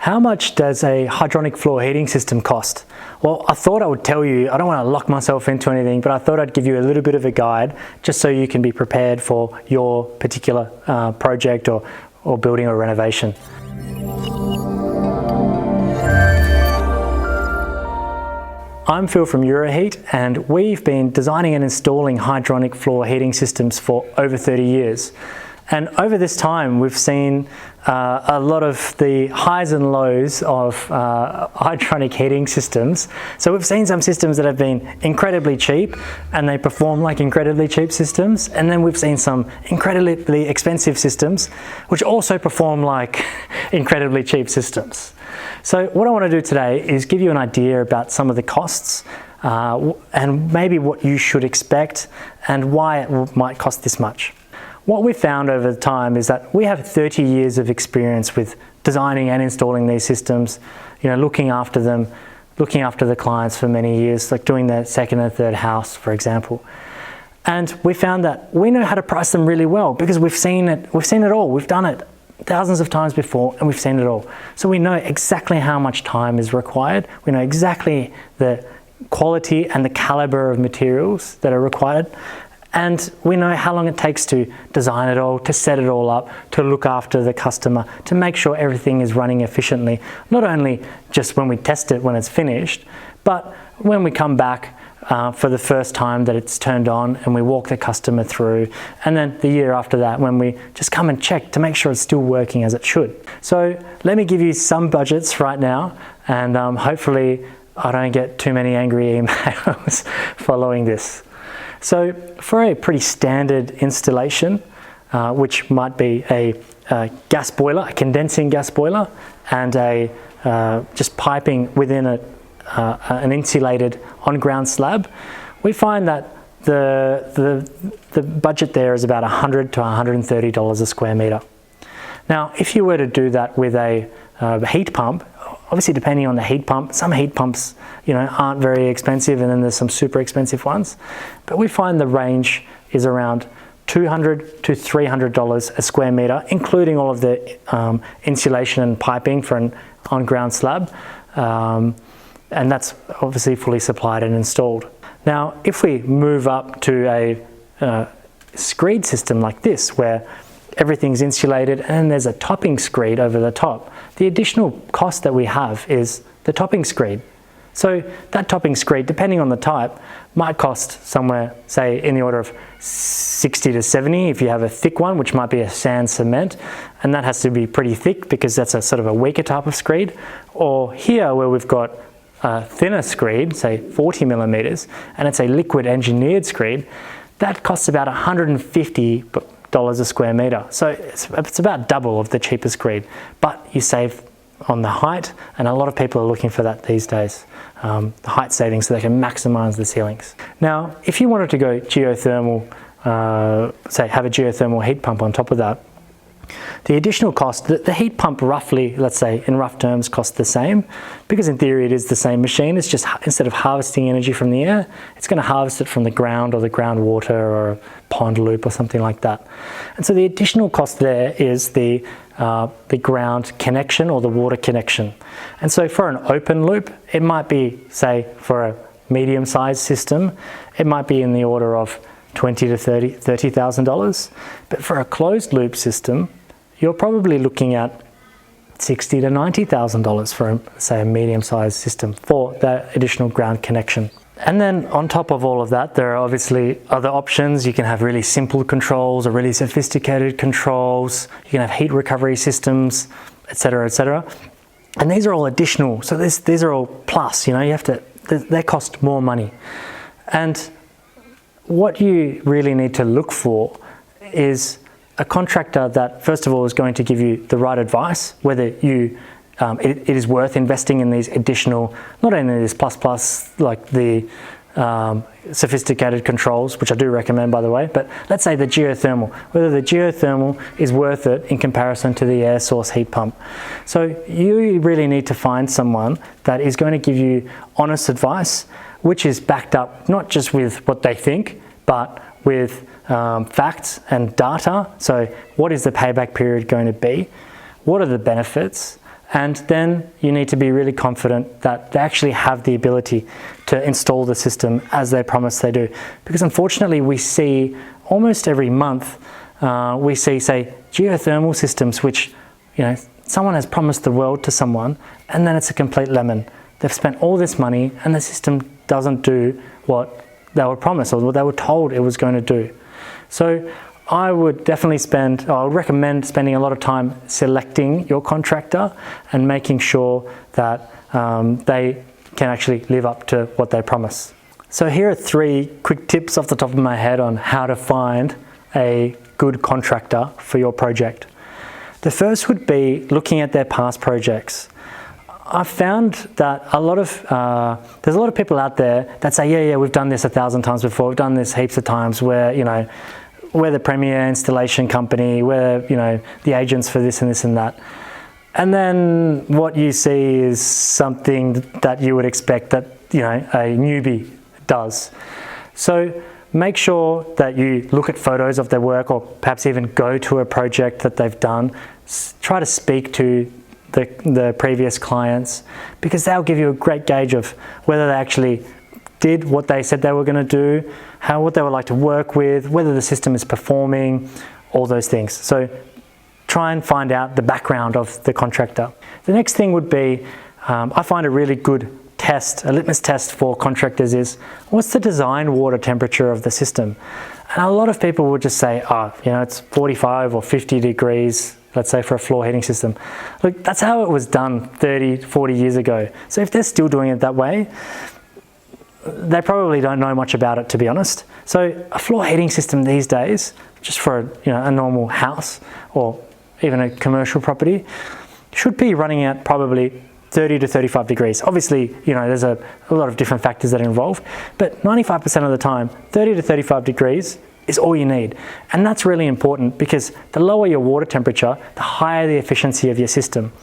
How much does a hydronic floor heating system cost? Well, I thought I would tell you. I don't want to lock myself into anything, but I thought I'd give you a little bit of a guide just so you can be prepared for your particular project or building or renovation. I'm Phil from Euroheat, and we've been designing and installing hydronic floor heating systems for over 30 years. And over this time, we've seen a lot of the highs and lows of hydronic heating systems. So we've seen some systems that have been incredibly cheap and they perform like incredibly cheap systems. And then we've seen some incredibly expensive systems which also perform like incredibly cheap systems. So what I want to do today is give you an idea about some of the costs and maybe what you should expect and why it might cost this much. What we've found over time is that we have 30 years of experience with designing and installing these systems, looking after them, looking after the clients for many years, like doing their second and third house, for example. And we found that we know how to price them really well because we've seen it all. We've done it thousands of times before and we've seen it all. So we know exactly how much time is required. We know exactly the quality and the caliber of materials that are required. And we know how long it takes to design it all, to set it all up, to look after the customer, to make sure everything is running efficiently, not only just when we test it when it's finished, but when we come back for the first time that it's turned on and we walk the customer through, and then the year after that when we just come and check to make sure it's still working as it should. So let me give you some budgets right now, and hopefully I don't get too many angry emails following this. So for a pretty standard installation, which might be a gas boiler, a condensing gas boiler, and a just piping within an insulated on-ground slab, we find that the budget there is about $100 to $130 a square meter. Now, if you were to do that with a heat pump, obviously depending on the heat pump, some heat pumps aren't very expensive, and then there's some super expensive ones. But we find the range is around $200 to $300 a square meter, including all of the insulation and piping for an on-ground slab. And that's obviously fully supplied and installed. Now, if we move up to a screed system like this, where everything's insulated and there's a topping screed over the top, the additional cost that we have is the topping screed. So that topping screed, depending on the type, might cost somewhere, say, in the order of 60 to 70 if you have a thick one, which might be a sand cement, and that has to be pretty thick because that's a sort of a weaker type of screed. Or here, where we've got a thinner screed, say 40 millimeters, and it's a liquid engineered screed, that costs about $150 a square meter. So it's about double of the cheapest screed, but you save on the height, and a lot of people are looking for that these days, the height savings, so they can maximize the ceilings. Now, if you wanted to go geothermal, say have a geothermal heat pump on top of that, the additional cost, the heat pump roughly, let's say in rough terms, costs the same, because in theory it is the same machine. It's just, instead of harvesting energy from the air, it's going to harvest it from the ground or the groundwater or a pond loop or something like that. And so the additional cost there is the ground connection or the water connection. And so for an open loop, it might be, say, for a medium-sized system, it might be in the order of $20,000 to $30,000. But for a closed loop system, you're probably looking at $60,000 to $90,000 for, say, a medium-sized system for that additional ground connection. And then on top of all of that, there are obviously other options. You can have really simple controls or really sophisticated controls. You can have heat recovery systems, etc., etc. And these are all additional. So these are all plus. You have to. They cost more money. And what you really need to look for is a contractor that, first of all, is going to give you the right advice, whether it is worth investing in these additional, not only this plus, like the sophisticated controls, which I do recommend, by the way, but let's say the geothermal, whether the geothermal is worth it in comparison to the air source heat pump. So you really need to find someone that is going to give you honest advice, which is backed up not just with what they think, but with facts and data. So what is the payback period going to be? What are the benefits? And then you need to be really confident that they actually have the ability to install the system as they promise they do. Because unfortunately, we see almost every month, we see, say, geothermal systems, which, someone has promised the world to someone, and then it's a complete lemon. They've spent all this money and the system doesn't do what they were promised or what they were told it was going to do. So I would definitely I would recommend spending a lot of time selecting your contractor and making sure that they can actually live up to what they promise. So here are 3 quick tips off the top of my head on how to find a good contractor for your project. The first would be looking at their past projects. I've found that there's a lot of people out there that say, yeah, we've done this 1,000 times before, we've done this heaps of times, where, we're the premier installation company, we're, the agents for this and this and that. And then what you see is something that you would expect that, a newbie does. So make sure that you look at photos of their work, or perhaps even go to a project that they've done. Try to speak to the previous clients, because they'll give you a great gauge of whether they actually did what they said they were going to do, what they would like to work with, whether the system is performing, all those things. So try and find out the background of the contractor. The next thing would be, I find a really good test, a litmus test for contractors is, what's the design water temperature of the system? And a lot of people would just say, it's 45 or 50 degrees, let's say, for a floor heating system. Look, that's how it was done 30, 40 years ago. So if they're still doing it that way, they probably don't know much about it, to be honest. So a floor heating system these days, just for a normal house or even a commercial property, should be running at probably 30 to 35 degrees. Obviously, there's a lot of different factors that are involved, but 95% of the time, 30 to 35 degrees is all you need. And that's really important, because the lower your water temperature, the higher the efficiency of your system.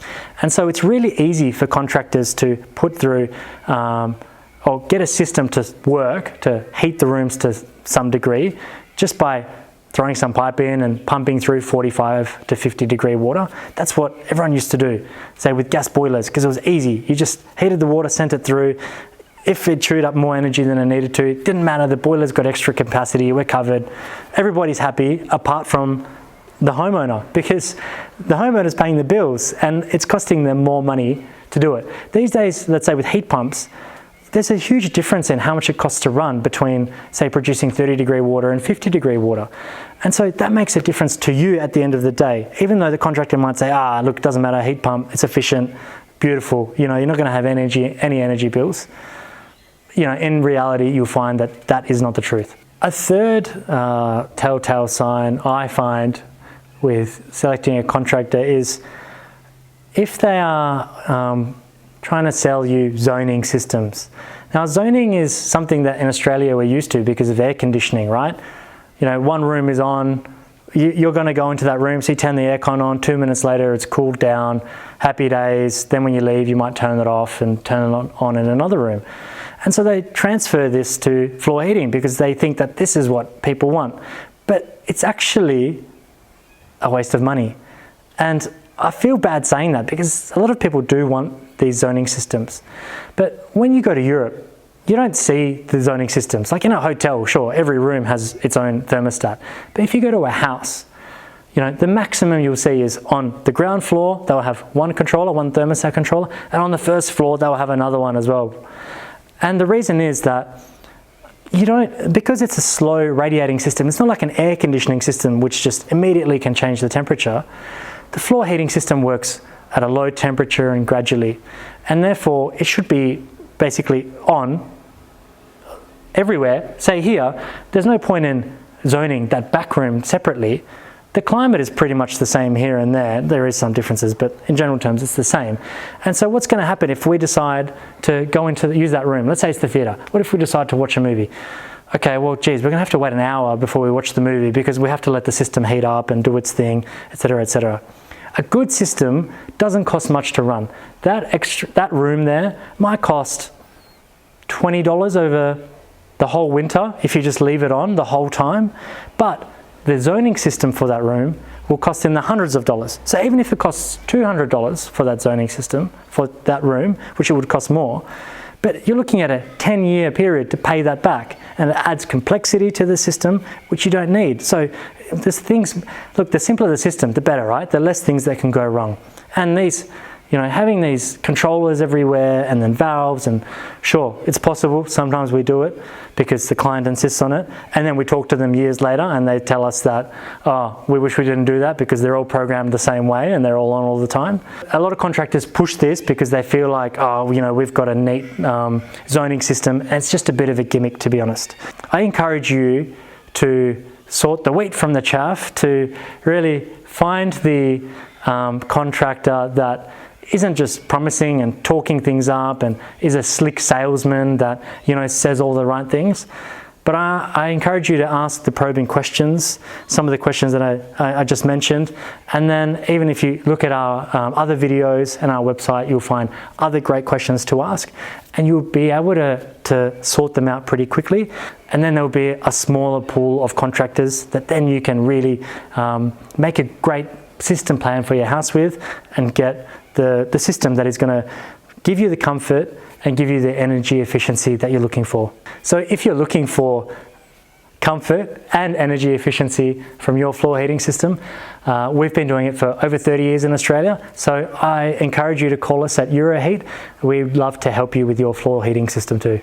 And so it's really easy for contractors to put through or get a system to work, to heat the rooms to some degree, just by throwing some pipe in and pumping through 45 to 50 degree water. That's what everyone used to do, say with gas boilers, because it was easy. You just heated the water, sent it through. If it chewed up more energy than it needed to, it didn't matter. The boiler's got extra capacity, we're covered. Everybody's happy, apart from the homeowner, because the homeowner's paying the bills and it's costing them more money to do it. These days, let's say with heat pumps, there's a huge difference in how much it costs to run between, say, producing 30 degree water and 50 degree water. And so that makes a difference to you at the end of the day. Even though the contractor might say, look, it doesn't matter, heat pump, it's efficient, beautiful, you're not going to have any energy bills. In reality, you'll find that that is not the truth. A third telltale sign I find with selecting a contractor is if they are trying to sell you zoning systems. Now, zoning is something that in Australia we're used to because of air conditioning, right? One room is on, you're going to go into that room, so you turn the aircon on, 2 minutes later it's cooled down, happy days. Then when you leave, you might turn it off and turn it on in another room. And so they transfer this to floor heating because they think that this is what people want. But it's actually a waste of money. And I feel bad saying that because a lot of people do want these zoning systems. But when you go to Europe, you don't see the zoning systems. Like in a hotel, sure, every room has its own thermostat. But if you go to a house, the maximum you'll see is on the ground floor, they'll have one controller, one thermostat controller, and on the first floor, they'll have another one as well. And the reason is that because it's a slow radiating system, it's not like an air conditioning system which just immediately can change the temperature. The floor heating system works at a low temperature and gradually, and therefore it should be basically on everywhere. Say here, there's no point in zoning that back room separately. The climate is pretty much the same here and there. There is some differences, but in general terms, it's the same. And so what's going to happen if we decide to use that room? Let's say it's the theatre. What if we decide to watch a movie? Okay, well, geez, we're going to have to wait an hour before we watch the movie because we have to let the system heat up and do its thing, etc., etc. A good system doesn't cost much to run. That room there might cost $20 over the whole winter if you just leave it on the whole time, but the zoning system for that room will cost in the hundreds of dollars. So even if it costs $200 for that zoning system, for that room, which it would cost more, but you're looking at a 10-year period to pay that back, and it adds complexity to the system, which you don't need. So there's things, look, the simpler the system, the better, right? The less things that can go wrong. And these, having these controllers everywhere and then valves, and sure, it's possible, sometimes we do it because the client insists on it, and then we talk to them years later and they tell us that, oh, we wish we didn't do that because they're all programmed the same way and they're all on all the time. A lot of contractors push this because they feel like, oh, we've got a neat zoning system, and it's just a bit of a gimmick, to be honest. I encourage you to sort the wheat from the chaff, to really find the contractor that isn't just promising and talking things up and is a slick salesman that says all the right things. But I encourage you to ask the probing questions, some of the questions that I just mentioned. And then even if you look at our other videos and our website, you'll find other great questions to ask, and you'll be able to sort them out pretty quickly. And then there'll be a smaller pool of contractors that then you can really make a great system plan for your house with, and get the system that is going to give you the comfort and give you the energy efficiency that you're looking for. So if you're looking for comfort and energy efficiency from your floor heating system, we've been doing it for over 30 years in Australia. So I encourage you to call us at Euroheat. We'd love to help you with your floor heating system too.